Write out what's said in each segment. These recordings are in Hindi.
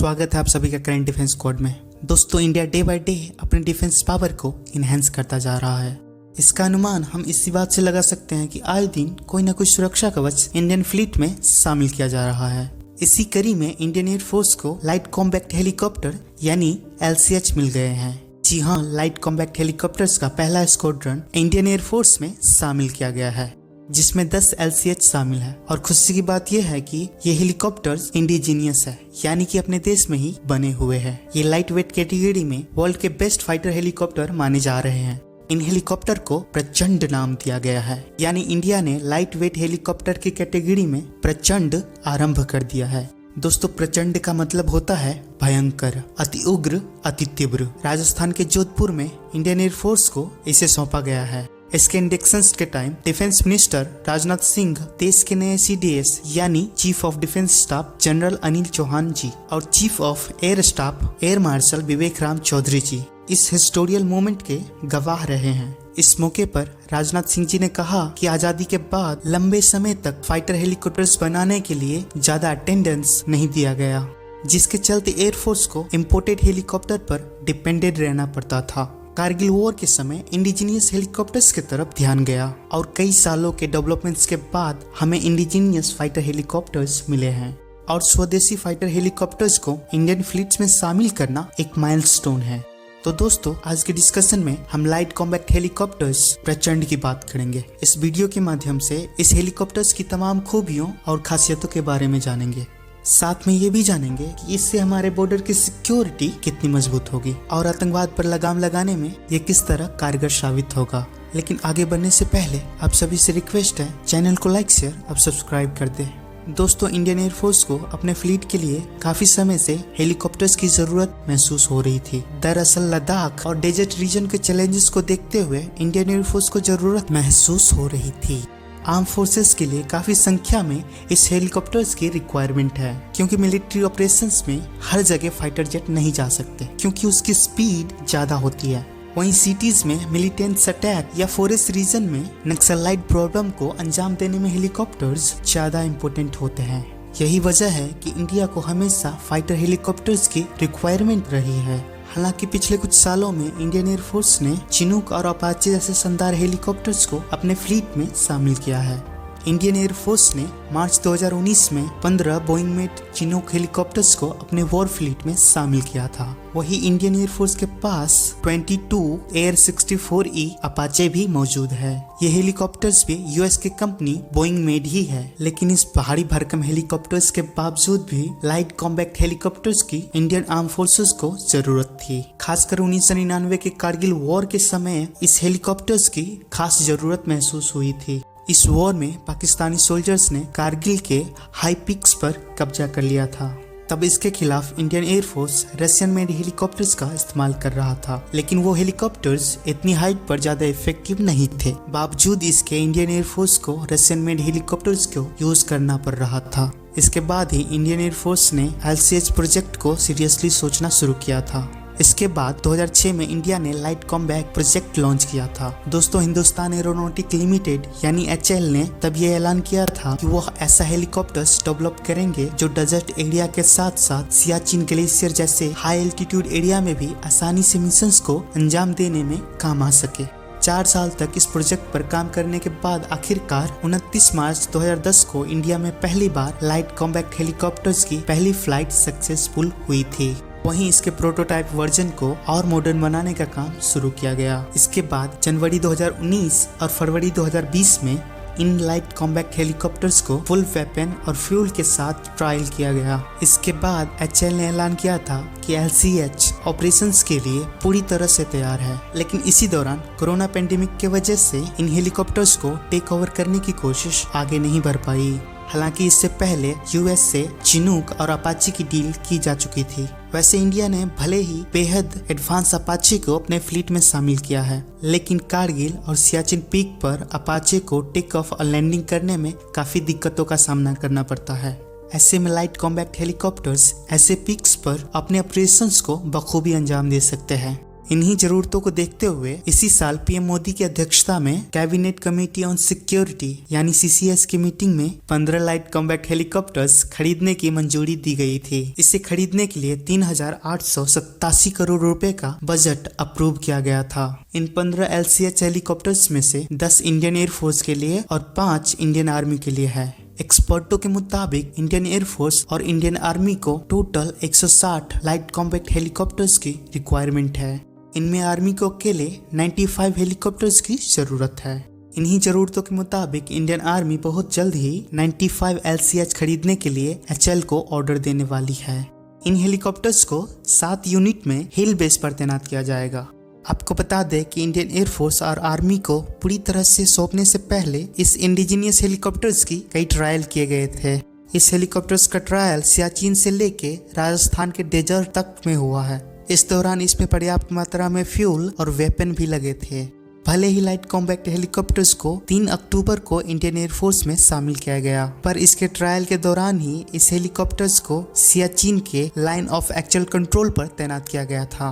स्वागत है आप सभी का करंट डिफेंस कोड में। दोस्तों, इंडिया डे बाय डे अपने डिफेंस पावर को इनहेंस करता जा रहा है। इसका अनुमान हम इसी बात से लगा सकते हैं कि आए दिन कोई न कोई सुरक्षा कवच इंडियन फ्लीट में शामिल किया जा रहा है। इसी कड़ी में इंडियन एयरफोर्स को लाइट कॉम्बैक्ट हेलीकॉप्टर यानी LCH मिल गए हैं। जी हाँ, लाइट कॉम्बैक्ट हेलीकॉप्टर्स का पहला स्क्वाड्रन इंडियन एयरफोर्स में शामिल किया गया है, जिसमें 10 LCH शामिल है। और खुशी की बात यह है कि ये हेलीकॉप्टर्स इंडिजीनियस है, यानी कि अपने देश में ही बने हुए हैं। ये लाइट वेट कैटेगरी में वर्ल्ड के बेस्ट फाइटर हेलीकॉप्टर माने जा रहे हैं। इन हेलीकॉप्टर को प्रचंड नाम दिया गया है, यानी इंडिया ने लाइट वेट हेलीकॉप्टर की कैटेगरी में प्रचंड आरंभ कर दिया है। दोस्तों, प्रचंड का मतलब होता है भयंकर, अति उग्र, अति तीव्र। राजस्थान के जोधपुर में इंडियन एयरफोर्स को इसे सौंपा गया है। इसके इंडक्शन के time defence minister Rajnath Singh, देश के नए CDS यानी chief of defence staff general Anil Chauhan ji और chief of air staff air marshal Vivek Ram Chaudhari ji इस हिस्टोरियल मोमेंट के गवाह रहे हैं। इस मौके पर राजनाथ सिंह जी ने कहा कि आजादी के बाद लंबे समय तक फाइटर हेलीकॉप्टर्स बनाने के लिए ज्यादा अटेंडेंस नहीं दिया गया, जिसके चलते एयरफोर्स को इम्पोर्टेड हेलीकॉप्टर पर डिपेंडेंट रहना पड़ता था। कारगिल वॉर के समय इंडिजीनियस हेलीकॉप्टर्स की तरफ ध्यान गया और कई सालों के डेवलपमेंट्स के बाद हमें इंडिजीनियस फाइटर हेलीकॉप्टर्स मिले हैं। और स्वदेशी फाइटर हेलीकॉप्टर्स को इंडियन फ्लीट्स में शामिल करना एक माइलस्टोन है। तो दोस्तों, आज के डिस्कशन में हम लाइट कॉम्बैक्ट हेलीकॉप्टर्स प्रचंड की बात करेंगे। इस वीडियो के माध्यम से इस हेलीकॉप्टर्स की तमाम खूबियों और खासियतों के बारे में जानेंगे। साथ में ये भी जानेंगे कि इससे हमारे बॉर्डर की सिक्योरिटी कितनी मजबूत होगी और आतंकवाद पर लगाम लगाने में ये किस तरह कारगर साबित होगा। लेकिन आगे बढ़ने से पहले आप सभी से रिक्वेस्ट है, चैनल को लाइक शेयर और सब्सक्राइब कर दें। दोस्तों, इंडियन एयरफोर्स को अपने फ्लीट के लिए काफी समय से हेलीकॉप्टर्स की जरूरत महसूस हो रही थी। दरअसल लद्दाख और डेजर्ट रीजन के चैलेंजेस को देखते हुए इंडियन एयरफोर्स को जरूरत महसूस हो रही थी। आर्म फोर्सेस के लिए काफी संख्या में इस हेलीकॉप्टर्स की रिक्वायरमेंट है, क्योंकि मिलिट्री ऑपरेशंस में हर जगह फाइटर जेट नहीं जा सकते, क्योंकि उसकी स्पीड ज्यादा होती है। वहीं सिटीज में मिलिटेंट्स अटैक या फॉरेस्ट रीजन में नक्सलाइट प्रॉब्लम को अंजाम देने में हेलीकॉप्टर्स ज्यादा इम्पोर्टेंट होते हैं। यही वजह है कि इंडिया को हमेशा फाइटर हेलीकॉप्टर्स की रिक्वायरमेंट रही है। हालांकि पिछले कुछ सालों में इंडियन एयरफोर्स ने चिनूक और अपाचे जैसे शानदार हेलीकॉप्टर्स को अपने फ्लीट में शामिल किया है। इंडियन एयरफोर्स ने मार्च 2019 में 15 बोइंग मेड चिनूक हेलीकॉप्टर्स को अपने वॉर फ्लीट में शामिल किया था। वही इंडियन एयरफोर्स के पास 22 एयर 64E अपाचे भी मौजूद है। ये हेलीकॉप्टर्स भी US की कंपनी बोइंग मेड ही है, लेकिन इस भारी भरकम हेलीकॉप्टर्स के बावजूद भी लाइट कॉम्बैक्ट हेलीकॉप्टर्स की इंडियन आर्म फोर्सेस को जरूरत थी। खासकर 1999 के कारगिल वॉर के समय इस हेलीकॉप्टर्स की खास जरूरत महसूस हुई थी। इस वॉर में पाकिस्तानी सोल्जर्स ने कारगिल के हाई पिक्स पर कब्जा कर लिया था। तब इसके खिलाफ Indian air force Russian made helicopters का इस्तेमाल कर रहा था, लेकिन वो हेलीकॉप्टर्स इतनी हाइट पर ज्यादा इफेक्टिव नहीं थे। बावजूद इसके इंडियन एयरफोर्स को रशियन मेड हेलीकॉप्टर्स को यूज करना पड़ रहा था। इसके बाद ही इंडियन एयरफोर्स ने LCH प्रोजेक्ट को सीरियसली सोचना शुरू किया था। इसके बाद 2006 में इंडिया ने लाइट कॉम्बैक्ट प्रोजेक्ट लॉन्च किया था। दोस्तों, हिंदुस्तान एरोनॉटिक लिमिटेड यानी HAL ने तब ये ऐलान किया था कि वो ऐसा हेलीकॉप्टर्स डेवलप करेंगे जो डेजर्ट एरिया के साथ साथ सियाचिन ग्लेशियर जैसे हाई एल्टीट्यूड एरिया में भी आसानी से मिशंस को अंजाम देने में काम आ सके। 4 साल तक इस प्रोजेक्ट पर काम करने के बाद आखिरकार 29 मार्च 2010 को इंडिया में पहली बार लाइट कॉम्बैक्ट हेलीकॉप्टर्स की पहली फ्लाइट सक्सेसफुल हुई थी। वहीं इसके प्रोटोटाइप वर्जन को और मॉडर्न बनाने का काम शुरू किया गया। इसके बाद जनवरी 2019 और फरवरी 2020 में इन लाइट कॉम्बैक्ट हेलीकॉप्टर्स को फुल वेपन और फ्यूल के साथ ट्रायल किया गया। इसके बाद HAL ने ऐलान किया था कि LCH ऑपरेशंस के लिए पूरी तरह से तैयार है, लेकिन इसी दौरान कोरोना पेंडेमिक के वजह से इन हेलीकॉप्टर्स को टेक ओवर करने की कोशिश आगे नहीं बढ़ पाई। हालांकि इससे पहले US से चिनूक और अपाचे की डील की जा चुकी थी। वैसे इंडिया ने भले ही बेहद एडवांस अपाचे को अपने फ्लीट में शामिल किया है, लेकिन कारगिल और सियाचिन पीक पर अपाचे को टेक ऑफ और लैंडिंग करने में काफी दिक्कतों का सामना करना पड़ता है। ऐसे में लाइट कॉम्बैक्ट हेलीकॉप्टर्स ऐसे पीक्स पर अपने ऑपरेशंस को बखूबी अंजाम दे सकते हैं। इन्हीं जरूरतों को देखते हुए इसी साल पीएम मोदी की अध्यक्षता में कैबिनेट कमेटी ऑन सिक्योरिटी यानी सीसीएस की मीटिंग में 15 लाइट कॉम्बैट हेलीकॉप्टर्स खरीदने की मंजूरी दी गई थी। इसे खरीदने के लिए 3,887 करोड़ रुपए का बजट अप्रूव किया गया था। इन 15 LCH हेलीकॉप्टर्स में से 10 इंडियन एयरफोर्स के लिए और 5 इंडियन आर्मी के लिए है। एक्सपर्टों के मुताबिक इंडियन एयरफोर्स और इंडियन आर्मी को टोटल 160 लाइट कॉम्बैट हेलीकॉप्टर्स की रिक्वायरमेंट है। इनमें आर्मी को अकेले 95 हेलीकॉप्टर्स की जरूरत है। इन्हीं जरूरतों के मुताबिक इंडियन आर्मी बहुत जल्द ही 95 LCH खरीदने के लिए HAL को ऑर्डर देने वाली है। इन हेलीकॉप्टर्स को 7 यूनिट में हिल बेस पर तैनात किया जाएगा। आपको बता दें कि इंडियन एयरफोर्स और आर्मी को पूरी तरह से सौंपने से पहले इस इंडिजीनियस हेलीकॉप्टर्स की कई ट्रायल किए गए थे। इस हेलीकॉप्टर्स का ट्रायल सियाचिन से लेके राजस्थान के डेजर्ट तक में हुआ है। इस दौरान इसमें पर्याप्त मात्रा में फ्यूल और वेपन भी लगे थे। भले ही लाइट कॉम्बैट हेलीकॉप्टर्स को 3 अक्टूबर को इंडियन एयरफोर्स में शामिल किया गया, पर इसके ट्रायल के दौरान ही इस हेलीकॉप्टर्स को सियाचिन के लाइन ऑफ एक्चुअल कंट्रोल पर तैनात किया गया था।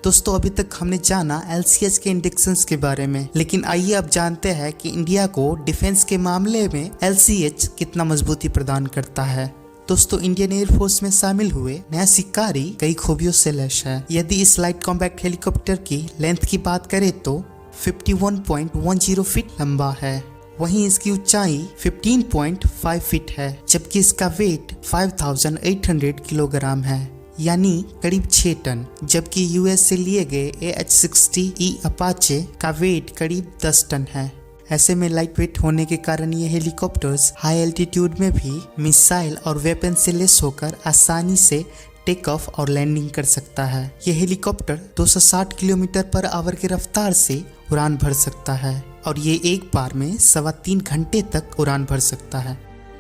दोस्तों, अभी तक हमने जाना LCH के इंडेक्सेस के बारे में, लेकिन आइए अब जानते हैं कि इंडिया को डिफेंस के मामले में LCH कितना मजबूती प्रदान करता है। दोस्तों, इंडियन एयरफोर्स में शामिल हुए नया शिकारी कई खूबियों से लैस है। यदि इस लाइट कॉम्बैट हेलीकॉप्टर की लेंथ की बात करें तो 51.10 फीट लंबा है। वहीं इसकी ऊंचाई 15.5 फीट है, जबकि इसका वेट 5,800 किलोग्राम है, यानी करीब 6 टन। जबकि US से लिए गए AH-60E अपाचे का वेट करीब 10 टन है। ऐसे में लाइट वेट होने के कारण ये हेलीकॉप्टर्स हाई एल्टीट्यूड में भी मिसाइल और वेपन से लेस होकर आसानी से टेक ऑफ और लैंडिंग कर सकता है। ये हेलीकॉप्टर 260 किलोमीटर पर आवर की रफ्तार से उड़ान भर सकता है और ये एक बार में 3.25 घंटे तक उड़ान भर सकता है।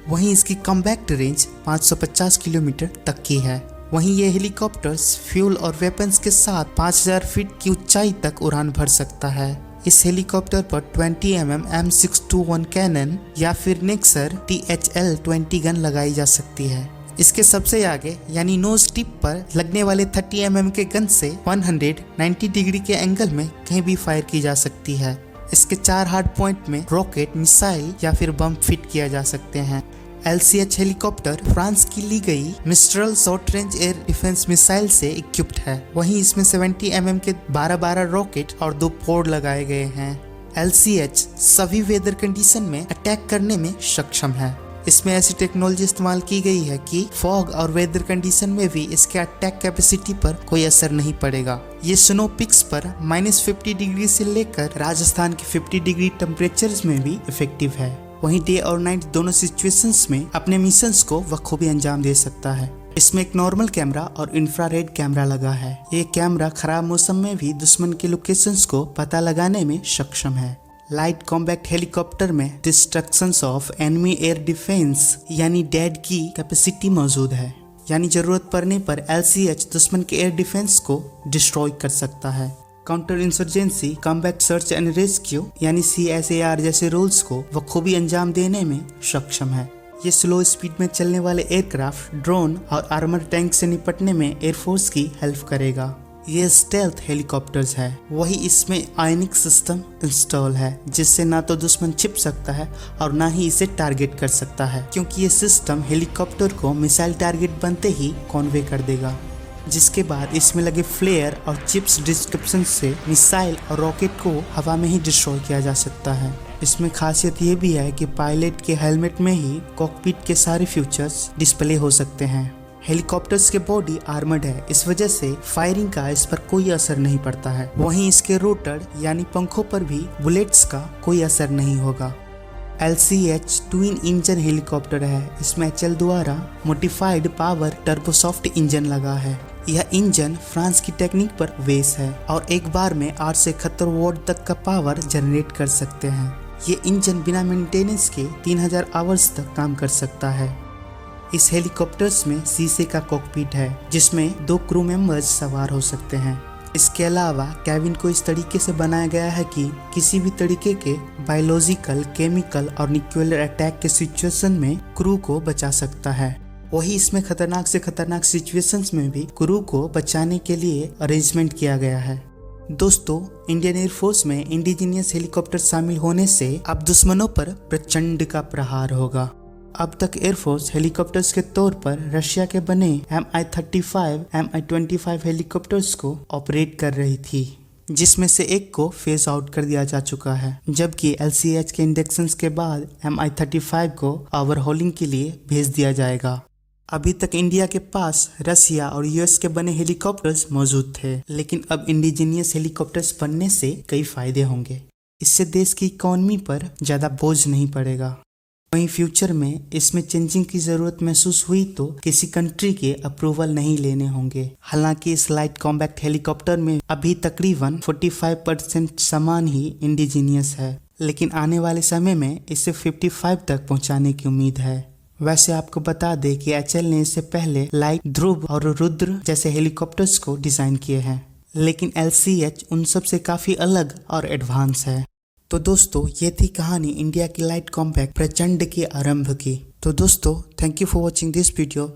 वहीं इसकी कॉम्बैक्ट रेंज 550 किलोमीटर तक की है। वहीं ये हेलीकॉप्टर्स फ्यूल और वेपन्स के साथ 5000 फीट की ऊंचाई तक उड़ान भर सकता है। इस हेलीकॉप्टर पर 20 mm M621 कैनन या फिर नेक्सर THL-20 गन लगाई जा सकती है। इसके सबसे आगे यानी नोज टिप पर लगने वाले 30 mm के गन से 190 डिग्री के एंगल में कहीं भी फायर की जा सकती है। इसके 4 हार्ड पॉइंट में रॉकेट, मिसाइल या फिर बम फिट किया जा सकते हैं। LCH हेलीकॉप्टर फ्रांस की ली गई mistral short range air defence missile से इक्विप्ड है। वहीं इसमें 70 mm के 12 रॉकेट और 2 पोर्ट लगाए गए हैं। LCH सभी वेदर कंडीशन में अटैक करने में सक्षम है। इसमें ऐसी टेक्नोलॉजी इस्तेमाल की गई है कि फॉग और वेदर कंडीशन में भी इसके अटैक कैपेसिटी पर कोई असर नहीं पड़ेगा। ये स्नो पिक्स पर -50 डिग्री से लेकर राजस्थान के 50 डिग्री टेम्परेचर में भी इफेक्टिव है। वहीं डे और नाइट दोनों सिचुएशंस में अपने मिशंस को बखूबी अंजाम दे सकता है। इसमें एक नॉर्मल कैमरा और इंफ्रारेड कैमरा लगा है। ये कैमरा खराब मौसम में भी दुश्मन के लोकेशंस को पता लगाने में सक्षम है। लाइट कॉम्बैक्ट हेलीकॉप्टर में destructions of enemy air defence यानी डेड की कैपेसिटी मौजूद है, यानी जरूरत पड़ने पर LCH दुश्मन के एयर डिफेंस को डिस्ट्रॉय कर सकता है। Counter insurgency, combat search and rescue यानी CSAR जैसे रोल्स को बखूबी अंजाम देने में सक्षम है। ये स्लो स्पीड में चलने वाले एयरक्राफ्ट, ड्रोन और आर्मर टैंक से निपटने में एयरफोर्स की हेल्प करेगा। ये स्टेल्थ हेलीकॉप्टर्स है। वही इसमें आयनिक सिस्टम इंस्टॉल है, जिससे ना तो दुश्मन छिप सकता है और ना ही इसे टारगेट कर सकता है, क्योंकि ये सिस्टम हेलीकॉप्टर को मिसाइल टारगेट बनते ही कॉन्वे कर देगा। जिसके बाद इसमें लगे फ्लेयर और चिप्स डिस्क्रिप्शन से मिसाइल और रॉकेट को हवा में ही डिस्ट्रॉय किया जा सकता है। इसमें खासियत ये भी है कि पायलट के हेलमेट में ही कॉकपिट के सारे फीचर्स डिस्प्ले हो सकते हैं। हेलीकॉप्टर्स के बॉडी आर्मर्ड है, इस वजह से फायरिंग का इस पर कोई असर नहीं पड़ता है। वहीं इसके रोटर यानी पंखों पर भी बुलेट्स का कोई असर नहीं होगा। LCH ट्विन इंजन हेलीकॉप्टर है। इसमें HAL द्वारा मॉडिफाइड पावर टर्बोसॉफ्ट इंजन लगा है। यह इंजन फ्रांस की टेक्निक पर बेस है और एक बार में 8 से 71 वॉट तक का पावर जनरेट कर सकते हैं। ये इंजन बिना मेंटेनेंस के 3000 आवर्स तक काम कर सकता है। इस हेलीकॉप्टर्स में शीशे का कॉकपिट है, जिसमें 2 क्रू मेंबर्स सवार हो सकते हैं। इसके अलावा कैबिन को इस तरीके से बनाया गया है कि किसी भी तरीके के बायोलॉजिकल, केमिकल और न्यूक्लियर अटैक के सिचुएशन में क्रू को बचा सकता है। वही इसमें खतरनाक से खतरनाक सिचुएशंस में भी क्रू को बचाने के लिए अरेंजमेंट किया गया है। दोस्तों, इंडियन एयरफोर्स में इंडिजीनियस हेलीकॉप्टर शामिल होने से अब दुश्मनों पर प्रचंड का प्रहार होगा। अब तक एयरफोर्स हेलीकॉप्टर्स के तौर पर रशिया के बने Mi-35, Mi-25 हेलीकॉप्टर्स को ऑपरेट कर रही थी, जिसमें से एक को फेज आउट कर दिया जा चुका है, जबकि LCH के इंडक्शंस के बाद Mi-35 को ओवरहॉलिंग के लिए भेज दिया जाएगा। अभी तक इंडिया के पास रशिया और यूएस के बने हेलीकॉप्टर्स मौजूद थे, लेकिन अब इंडिजीनियस हेलीकॉप्टर्स बनने से कई फायदे होंगे। इससे देश की इकोनॉमी पर ज़्यादा बोझ नहीं पड़ेगा। वहीं फ्यूचर में इसमें चेंजिंग की ज़रूरत महसूस हुई तो किसी कंट्री के अप्रूवल नहीं लेने होंगे। हालांकि इस लाइट कॉम्बैक्ट हेलीकॉप्टर में अभी तकरीबन 45% सामान ही इंडिजीनियस है, लेकिन आने वाले समय में इसे 55 तक पहुंचाने की उम्मीद है। वैसे आपको बता दें कि HAL ने इससे पहले लाइट ध्रुव और रुद्र जैसे हेलीकॉप्टर्स को डिज़ाइन किए हैं, लेकिन LCH उन सब से काफ़ी अलग और एडवांस है। तो दोस्तों, ये थी कहानी इंडिया की लाइट कॉम्बैक्ट प्रचंड के आरंभ की। तो दोस्तों, thank you for watching this video.